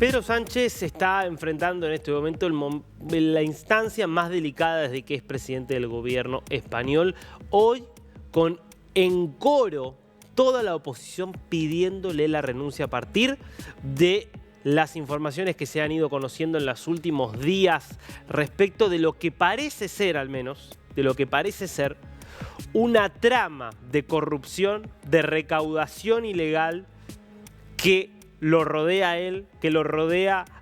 Pedro Sánchez se está enfrentando en este momento la instancia más delicada desde que es presidente del gobierno español. Hoy, con en coro toda la oposición pidiéndole la renuncia a partir de las informaciones que se han ido conociendo en los últimos días respecto de lo que parece ser, al menos, de lo que parece ser una trama de corrupción, de recaudación ilegal que lo rodea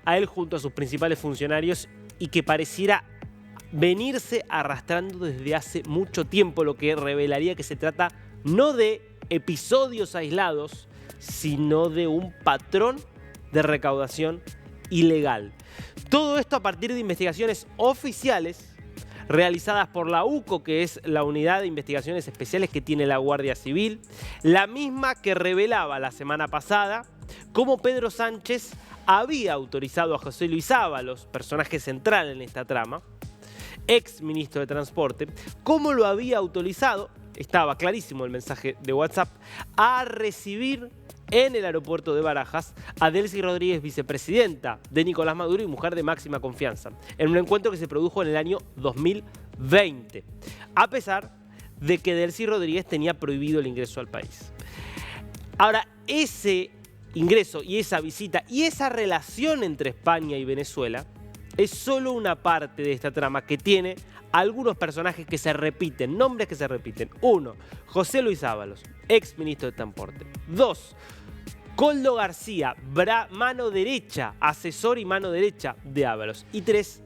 a él, junto a sus principales funcionarios y que pareciera venirse arrastrando desde hace mucho tiempo, lo que revelaría que se trata no de episodios aislados, sino de un patrón de recaudación ilegal. Todo esto a partir de investigaciones oficiales realizadas por la UCO, que es la Unidad de Investigaciones Especiales que tiene la Guardia Civil, la misma que revelaba la semana pasada cómo Pedro Sánchez había autorizado a José Luis Ábalos, personaje central en esta trama, ex ministro de Transporte, cómo lo había autorizado, estaba clarísimo el mensaje de WhatsApp, a recibir en el aeropuerto de Barajas a Delcy Rodríguez, vicepresidenta de Nicolás Maduro y mujer de máxima confianza, en un encuentro que se produjo en el año 2020, a pesar de que Delcy Rodríguez tenía prohibido el ingreso al país. Ahora, ese ingreso y esa visita y esa relación entre España y Venezuela es solo una parte de esta trama que tiene algunos personajes que se repiten, nombres que se repiten. 1. José Luis Ábalos, ex ministro de Transporte. 2. Koldo García, mano derecha, asesor y mano derecha de Ábalos. Y 3.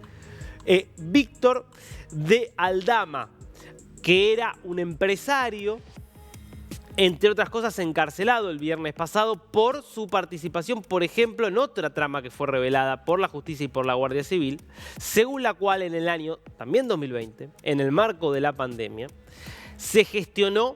Víctor de Aldama, que era un empresario, entre otras cosas, encarcelado el viernes pasado por su participación, por ejemplo, en otra trama que fue revelada por la justicia y por la Guardia Civil, según la cual en el año, también 2020, en el marco de la pandemia, se gestionó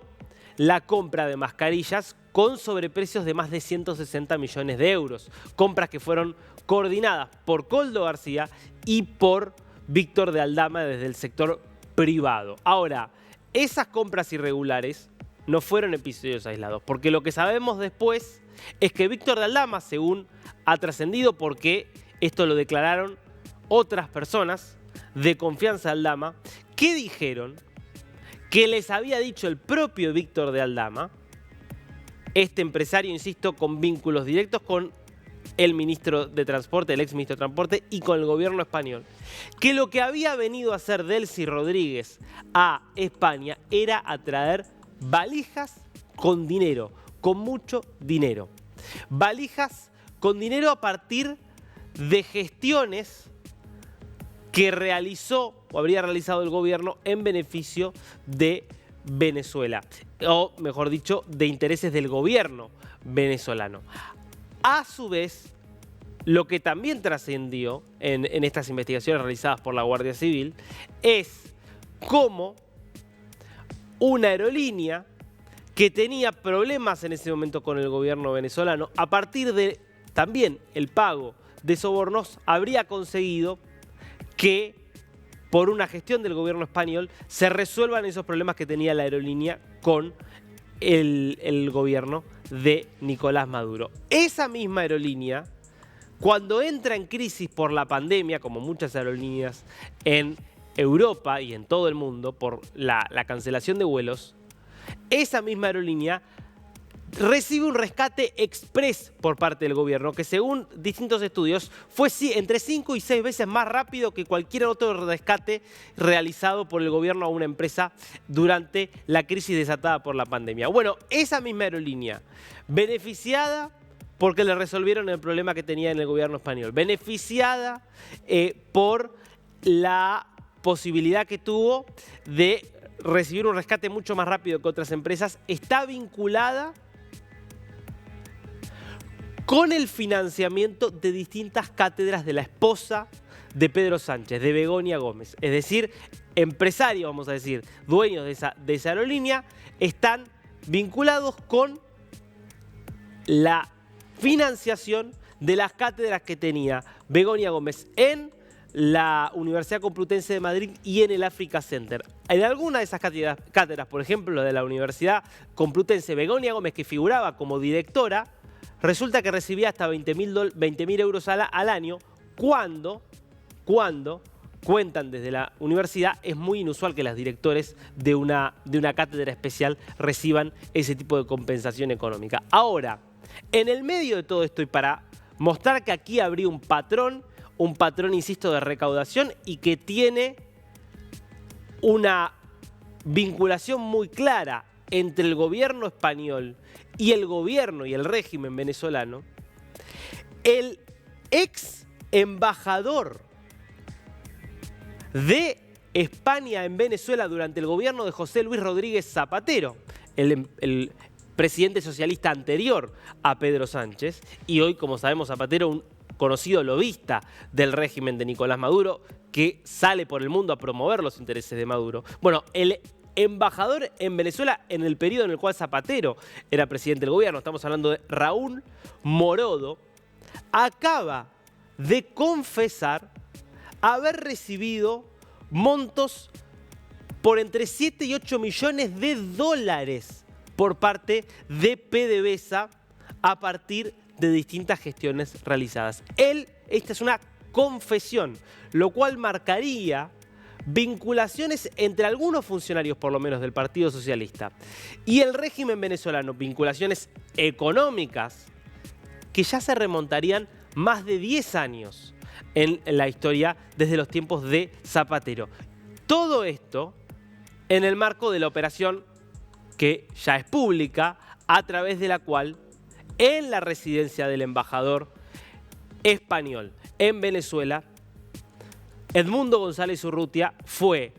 la compra de mascarillas con sobreprecios de más de 160 millones de euros. Compras que fueron coordinadas por Koldo García y por Víctor de Aldama desde el sector privado. Ahora, esas compras irregulares no fueron episodios aislados, porque lo que sabemos después es que Víctor de Aldama, según ha trascendido, porque esto lo declararon otras personas de confianza de Aldama, que dijeron que les había dicho el propio Víctor de Aldama, este empresario, insisto, con vínculos directos con el ministro de Transporte, el ex ministro de Transporte y con el gobierno español, que lo que había venido a hacer Delcy Rodríguez a España era a traer valijas con dinero, con mucho dinero. Valijas con dinero a partir de gestiones que realizó o habría realizado el gobierno en beneficio de Venezuela, o mejor dicho, de intereses del gobierno venezolano. A su vez, lo que también trascendió en estas investigaciones realizadas por la Guardia Civil es cómo una aerolínea que tenía problemas en ese momento con el gobierno venezolano, a partir de también el pago de sobornos, habría conseguido que por una gestión del gobierno español se resuelvan esos problemas que tenía la aerolínea con el gobierno de Nicolás Maduro. Esa misma aerolínea, cuando entra en crisis por la pandemia, como muchas aerolíneas en Europa y en todo el mundo por la cancelación de vuelos, esa misma aerolínea recibe un rescate express por parte del gobierno que, según distintos estudios, fue entre 5 y 6 veces más rápido que cualquier otro rescate realizado por el gobierno a una empresa durante la crisis desatada por la pandemia. Bueno, esa misma aerolínea, beneficiada porque le resolvieron el problema que tenía en el gobierno español, beneficiada por la posibilidad que tuvo de recibir un rescate mucho más rápido que otras empresas, está vinculada con el financiamiento de distintas cátedras de la esposa de Pedro Sánchez, de Begoña Gómez. Es decir, empresarios, vamos a decir, dueños de esa aerolínea, están vinculados con la financiación de las cátedras que tenía Begoña Gómez en la Universidad Complutense de Madrid y en el Africa Center. En alguna de esas cátedras, por ejemplo, de la Universidad Complutense, Begoña Gómez, que figuraba como directora, resulta que recibía hasta 20.000 euros al año cuando, cuentan desde la universidad, es muy inusual que los directores de una cátedra especial reciban ese tipo de compensación económica. Ahora, en el medio de todo esto y para mostrar que aquí habría un patrón, insisto, de recaudación y que tiene una vinculación muy clara entre el gobierno español y el gobierno y el régimen venezolano, el ex embajador de España en Venezuela durante el gobierno de José Luis Rodríguez Zapatero, el presidente socialista anterior a Pedro Sánchez, y hoy, como sabemos, Zapatero, un conocido lobista del régimen de Nicolás Maduro, que sale por el mundo a promover los intereses de Maduro. Bueno, el embajador en Venezuela en el periodo en el cual Zapatero era presidente del gobierno, estamos hablando de Raúl Morodo, acaba de confesar haber recibido montos por entre 7 y 8 millones de dólares por parte de PDVSA a partir de distintas gestiones realizadas. Esta es una confesión, lo cual marcaría vinculaciones entre algunos funcionarios, por lo menos del Partido Socialista, y el régimen venezolano, vinculaciones económicas que ya se remontarían más de 10 años en la historia desde los tiempos de Zapatero. Todo esto en el marco de la operación que ya es pública, a través de la cual en la residencia del embajador español en Venezuela, Edmundo González Urrutia fue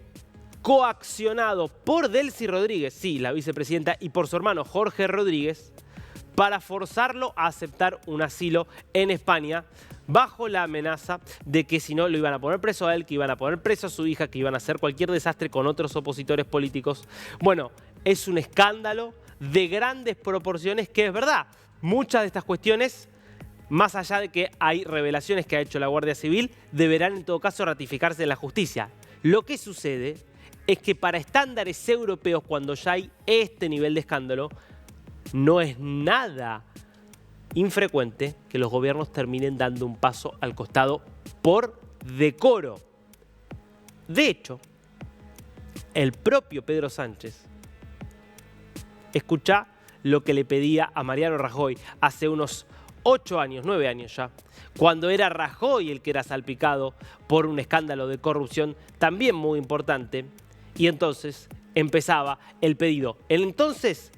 coaccionado por Delcy Rodríguez, sí, la vicepresidenta, y por su hermano Jorge Rodríguez, para forzarlo a aceptar un asilo en España, bajo la amenaza de que si no lo iban a poner preso a él, que iban a poner preso a su hija, que iban a hacer cualquier desastre con otros opositores políticos. Bueno, es un escándalo de grandes proporciones que es verdad. Muchas de estas cuestiones, más allá de que hay revelaciones que ha hecho la Guardia Civil, deberán en todo caso ratificarse en la justicia. Lo que sucede es que para estándares europeos, cuando ya hay este nivel de escándalo, no es nada infrecuente que los gobiernos terminen dando un paso al costado por decoro. De hecho, el propio Pedro Sánchez, escucha lo que le pedía a Mariano Rajoy hace unos 8 años, 9 años ya, cuando era Rajoy el que era salpicado por un escándalo de corrupción también muy importante, y entonces empezaba el pedido, el entonces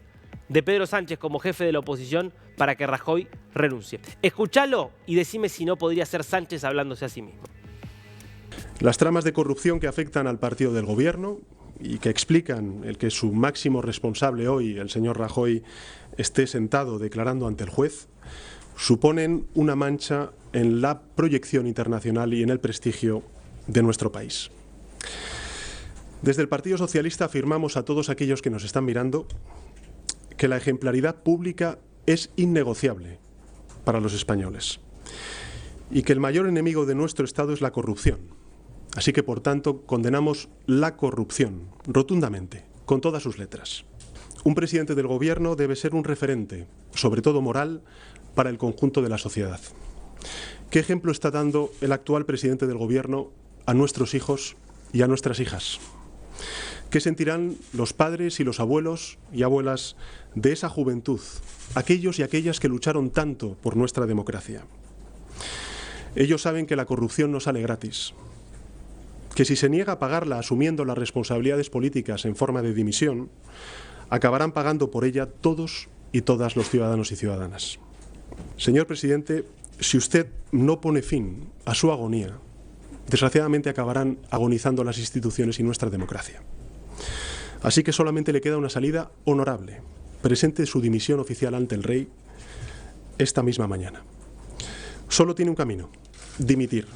de Pedro Sánchez como jefe de la oposición, para que Rajoy renuncie. Escúchalo y decime si no podría ser Sánchez hablándose a sí mismo. Las tramas de corrupción que afectan al partido del gobierno y que explican el que su máximo responsable hoy, el señor Rajoy, esté sentado declarando ante el juez, suponen una mancha en la proyección internacional y en el prestigio de nuestro país. Desde el Partido Socialista afirmamos a todos aquellos que nos están mirando que la ejemplaridad pública es innegociable para los españoles y que el mayor enemigo de nuestro Estado es la corrupción. Así que, por tanto, condenamos la corrupción rotundamente, con todas sus letras. Un presidente del gobierno debe ser un referente, sobre todo moral, para el conjunto de la sociedad. ¿Qué ejemplo está dando el actual presidente del gobierno a nuestros hijos y a nuestras hijas? ¿Qué sentirán los padres y los abuelos y abuelas de esa juventud, aquellos y aquellas que lucharon tanto por nuestra democracia? Ellos saben que la corrupción no sale gratis, que si se niega a pagarla asumiendo las responsabilidades políticas en forma de dimisión, acabarán pagando por ella todos y todas los ciudadanos y ciudadanas. Señor presidente, si usted no pone fin a su agonía, desgraciadamente acabarán agonizando las instituciones y nuestra democracia. Así que solamente le queda una salida honorable. Presente su dimisión oficial ante el rey esta misma mañana. Solo tiene un camino: dimitir.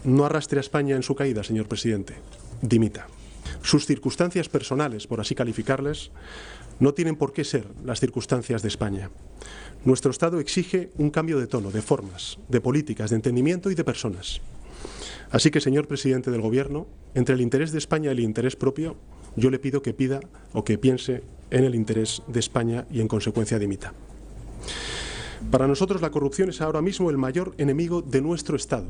No arrastre a España en su caída, señor presidente. Dimita. Sus circunstancias personales, por así calificarles, no tienen por qué ser las circunstancias de España. Nuestro Estado exige un cambio de tono, de formas, de políticas, de entendimiento y de personas. Así que, señor presidente del Gobierno, entre el interés de España y el interés propio, yo le pido que pida o que piense en el interés de España y, en consecuencia, dimita. Para nosotros la corrupción es ahora mismo el mayor enemigo de nuestro Estado.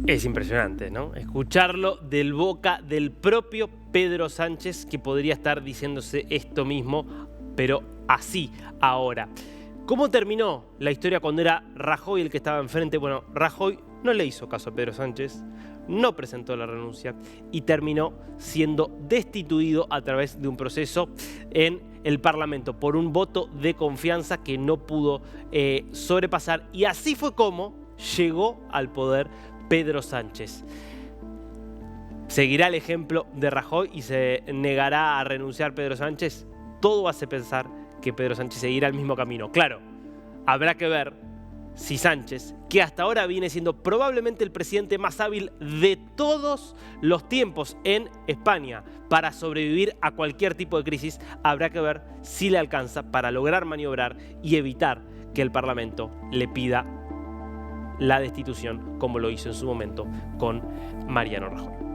Es impresionante, ¿no? Escucharlo del boca del propio Pedro Sánchez, que podría estar diciéndose esto mismo, pero así, ahora. ¿Cómo terminó la historia cuando era Rajoy el que estaba enfrente? Bueno, Rajoy no le hizo caso a Pedro Sánchez, no presentó la renuncia y terminó siendo destituido a través de un proceso en el Parlamento por un voto de confianza que no pudo sobrepasar. Y así fue como llegó al poder Pedro Sánchez. ¿Seguirá el ejemplo de Rajoy y se negará a renunciar Pedro Sánchez? Todo hace pensar que Pedro Sánchez seguirá el mismo camino. Claro, habrá que ver si Sánchez, que hasta ahora viene siendo probablemente el presidente más hábil de todos los tiempos en España para sobrevivir a cualquier tipo de crisis, habrá que ver si le alcanza para lograr maniobrar y evitar que el Parlamento le pida la destitución, como lo hizo en su momento con Mariano Rajoy.